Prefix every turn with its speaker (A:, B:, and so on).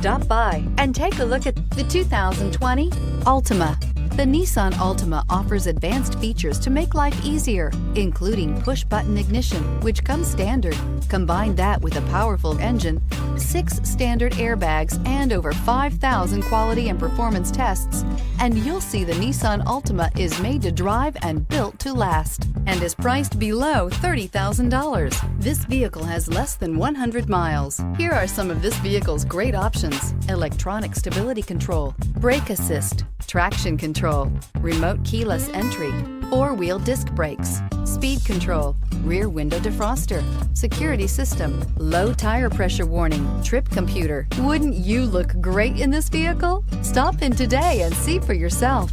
A: Stop by and take a look at the 2020 Altima. The Nissan Altima offers advanced features to make life easier, including push-button ignition, which comes standard. Combine that with a powerful engine, 6 standard airbags, and over 5,000 quality and performance tests, and you'll see the Nissan Altima is made to drive and built to last, and is priced below $30,000. This vehicle has less than 100 miles. Here are some of this vehicle's great options: electronic stability control, brake assist, traction control, remote keyless entry, 4-wheel disc brakes, speed control, rear window defroster, security system, low tire pressure warning, trip computer. Wouldn't you look great in this vehicle? Stop in today and see for yourself.